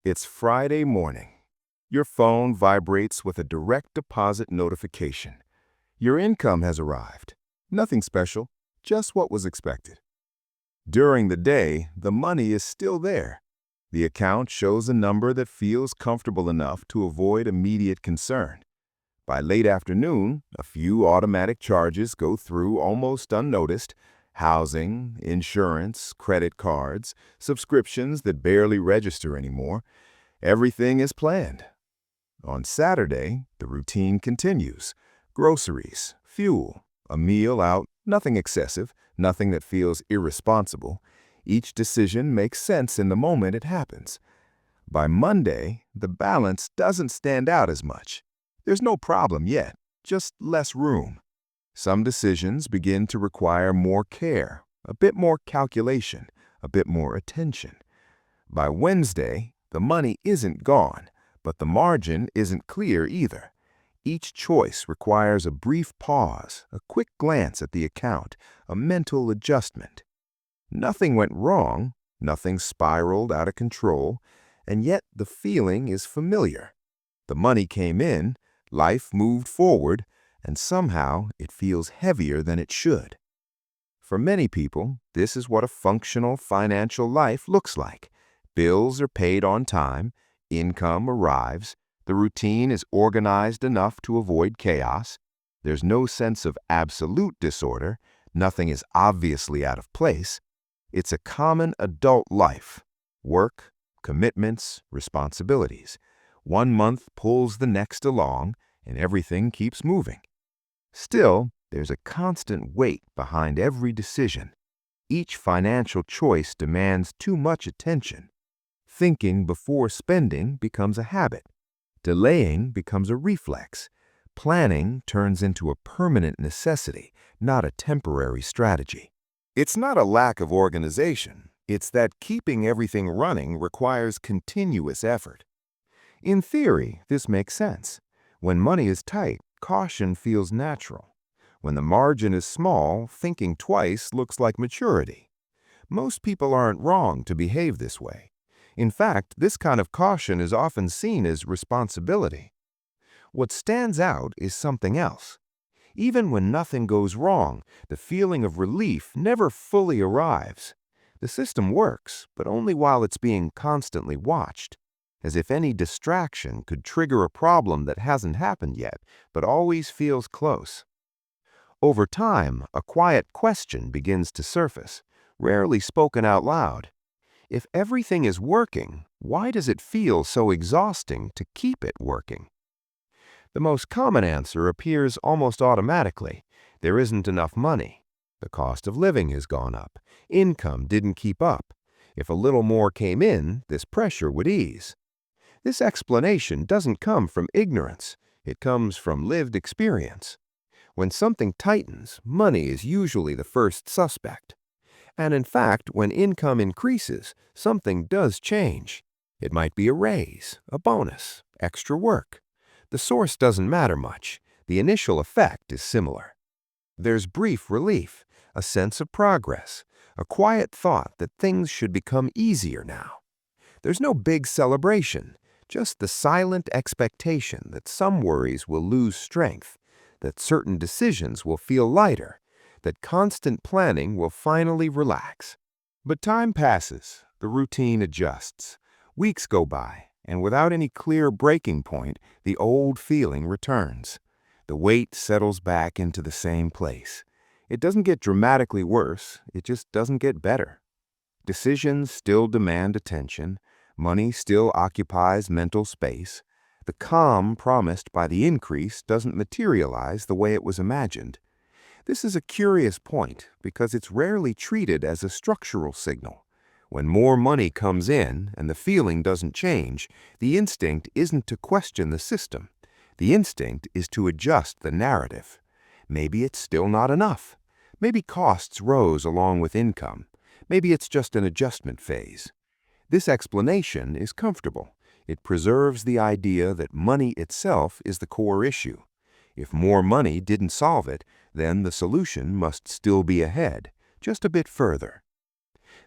It's Friday morning. Your phone vibrates with a direct deposit notification. Your income has arrived. Nothing special, just what was expected. During the day, the money is still there. The account shows a number that feels comfortable enough to avoid immediate concern. By late afternoon, a few automatic charges go through almost unnoticed: housing, insurance, credit cards, subscriptions that barely register anymore. Everything is planned. On Saturday, the routine continues. Groceries, fuel, a meal out, nothing excessive, nothing that feels irresponsible. Each decision makes sense in the moment it happens. By Monday, the balance doesn't stand out as much. There's no problem yet, just less room. Some decisions begin to require more care, a bit more calculation, a bit more attention. By Wednesday, the money isn't gone, but the margin isn't clear either. Each choice requires a brief pause, a quick glance at the account, a mental adjustment. Nothing went wrong, nothing spiraled out of control, and yet the feeling is familiar. The money came in, life moved forward, and somehow it feels heavier than it should. For many people, this is what a functional financial life looks like. Bills are paid on time, income arrives, the routine is organized enough to avoid chaos, there's no sense of absolute disorder, nothing is obviously out of place. It's a common adult life: work, commitments, responsibilities. One month pulls the next along, and everything keeps moving. Still, there's a constant weight behind every decision. Each financial choice demands too much attention. Thinking before spending becomes a habit. Delaying becomes a reflex. Planning turns into a permanent necessity, not a temporary strategy. It's not a lack of organization. It's that keeping everything running requires continuous effort. In theory, this makes sense. When money is tight, caution feels natural. When the margin is small, thinking twice looks like maturity. Most people aren't wrong to behave this way. In fact, this kind of caution is often seen as responsibility. What stands out is something else. Even when nothing goes wrong, the feeling of relief never fully arrives. The system works, but only while it's being constantly watched, as if any distraction could trigger a problem that hasn't happened yet, but always feels close. Over time, a quiet question begins to surface, rarely spoken out loud. If everything is working, why does it feel so exhausting to keep it working? The most common answer appears almost automatically. There isn't enough money. The cost of living has gone up. Income didn't keep up. If a little more came in, this pressure would ease. This explanation doesn't come from ignorance. It comes from lived experience. When something tightens, money is usually the first suspect. And in fact, when income increases, something does change. It might be a raise, a bonus, extra work. The source doesn't matter much. The initial effect is similar. There's brief relief, a sense of progress, a quiet thought that things should become easier now. There's no big celebration, just the silent expectation that some worries will lose strength, that certain decisions will feel lighter, that constant planning will finally relax. But time passes, the routine adjusts. Weeks go by, and without any clear breaking point, the old feeling returns. The weight settles back into the same place. It doesn't get dramatically worse, it just doesn't get better. Decisions still demand attention, money still occupies mental space. The calm promised by the increase doesn't materialize the way it was imagined. This is a curious point because it's rarely treated as a structural signal. When more money comes in and the feeling doesn't change, the instinct isn't to question the system. The instinct is to adjust the narrative. Maybe it's still not enough. Maybe costs rose along with income. Maybe it's just an adjustment phase. This explanation is comfortable. It preserves the idea that money itself is the core issue. If more money didn't solve it, then the solution must still be ahead, just a bit further.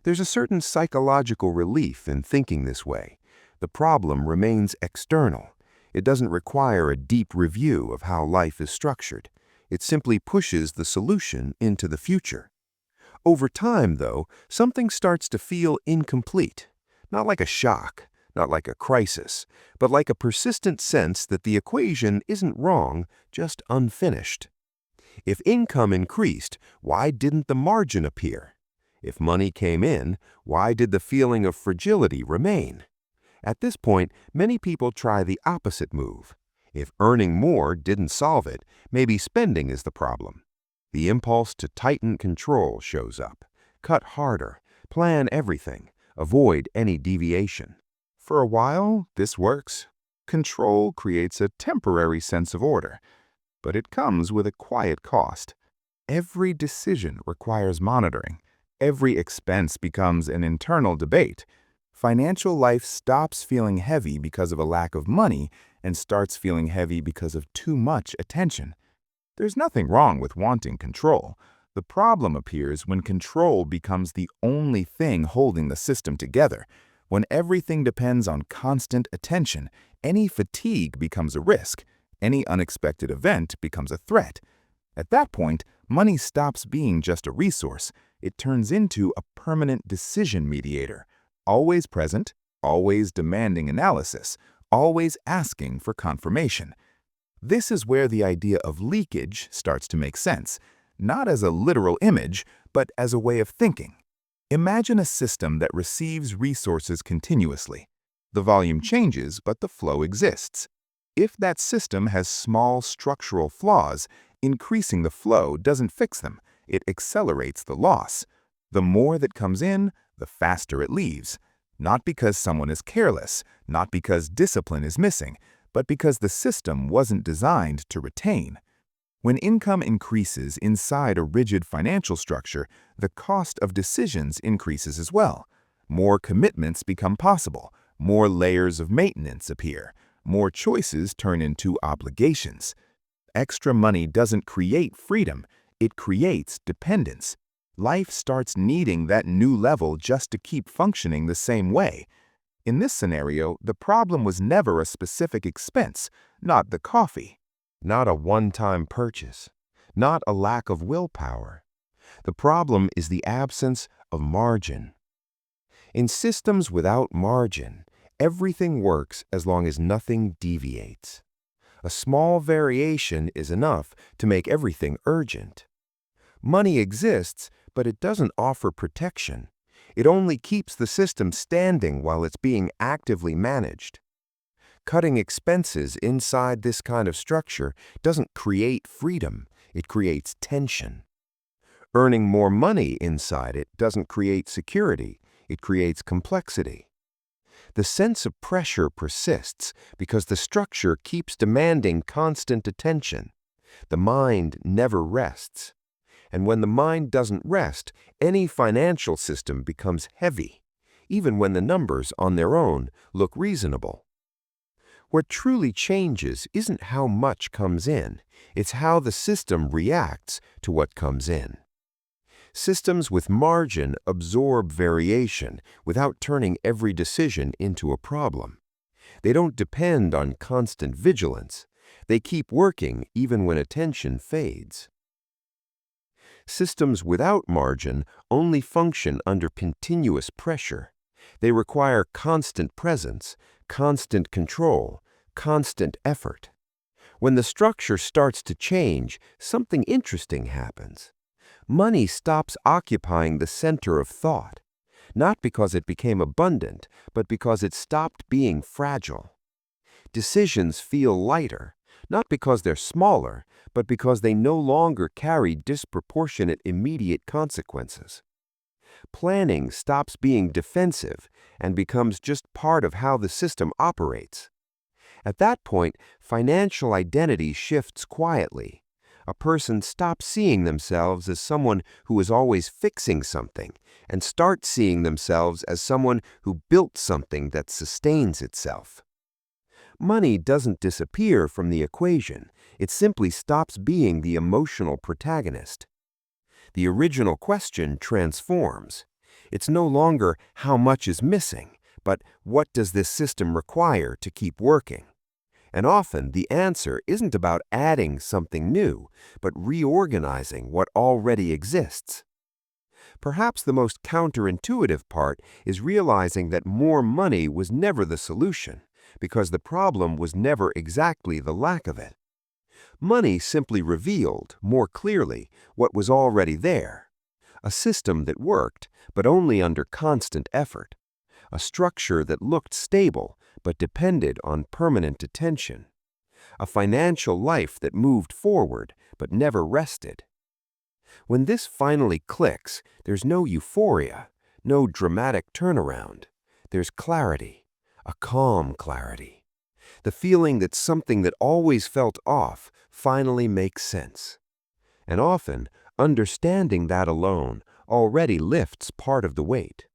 There's a certain psychological relief in thinking this way. The problem remains external. It doesn't require a deep review of how life is structured. It simply pushes the solution into the future. Over time, though, something starts to feel incomplete. Not like a shock, not like a crisis, but like a persistent sense that the equation isn't wrong, just unfinished. If income increased, why didn't the margin appear? If money came in, why did the feeling of fragility remain? At this point, many people try the opposite move. If earning more didn't solve it, maybe spending is the problem. The impulse to tighten control shows up. Cut harder, plan everything, avoid any deviation. For a while, this works. Control creates a temporary sense of order, but it comes with a quiet cost. Every decision requires monitoring. Every expense becomes an internal debate. Financial life stops feeling heavy because of a lack of money and starts feeling heavy because of too much attention. There's nothing wrong with wanting control. The problem appears when control becomes the only thing holding the system together. When everything depends on constant attention, any fatigue becomes a risk. Any unexpected event becomes a threat. At that point, money stops being just a resource. It turns into a permanent decision mediator, always present, always demanding analysis, always asking for confirmation. This is where the idea of leakage starts to make sense, not as a literal image, but as a way of thinking. Imagine a system that receives resources continuously. The volume changes, but the flow exists. If that system has small structural flaws, increasing the flow doesn't fix them. It accelerates the loss. The more that comes in, the faster it leaves. Not because someone is careless, not because discipline is missing, but because the system wasn't designed to retain. When income increases inside a rigid financial structure, the cost of decisions increases as well. More commitments become possible. More layers of maintenance appear. More choices turn into obligations. Extra money doesn't create freedom. It creates dependence. Life starts needing that new level just to keep functioning the same way. In this scenario, the problem was never a specific expense, not the coffee, not a one-time purchase, not a lack of willpower. The problem is the absence of margin. In systems without margin, everything works as long as nothing deviates. A small variation is enough to make everything urgent. Money exists, but it doesn't offer protection. It only keeps the system standing while it's being actively managed. Cutting expenses inside this kind of structure doesn't create freedom, it creates tension. Earning more money inside it doesn't create security, it creates complexity. The sense of pressure persists because the structure keeps demanding constant attention. The mind never rests. And when the mind doesn't rest, any financial system becomes heavy, even when the numbers on their own look reasonable. What truly changes isn't how much comes in, it's how the system reacts to what comes in. Systems with margin absorb variation without turning every decision into a problem. They don't depend on constant vigilance. They keep working even when attention fades. Systems without margin only function under continuous pressure. They require constant presence, constant control, constant effort. When the structure starts to change, something interesting happens. Money stops occupying the center of thought, not because it became abundant, but because it stopped being fragile. Decisions feel lighter, not because they're smaller, but because they no longer carry disproportionate immediate consequences. Planning stops being defensive and becomes just part of how the system operates. At that point, financial identity shifts quietly. A person stops seeing themselves as someone who is always fixing something and starts seeing themselves as someone who built something that sustains itself. Money doesn't disappear from the equation, it simply stops being the emotional protagonist. The original question transforms. It's no longer how much is missing, But what does this system require to keep working? And often the answer isn't about adding something new, but reorganizing what already exists. Perhaps the most counterintuitive part is realizing that more money was never the solution, because the problem was never exactly the lack of it. Money simply revealed, more clearly, what was already there. A system that worked, but only under constant effort. A structure that looked stable, but depended on permanent attention. A financial life that moved forward, but never rested. When this finally clicks, there's no euphoria, no dramatic turnaround. There's clarity, a calm clarity. The feeling that something that always felt off finally makes sense. And often, understanding that alone already lifts part of the weight.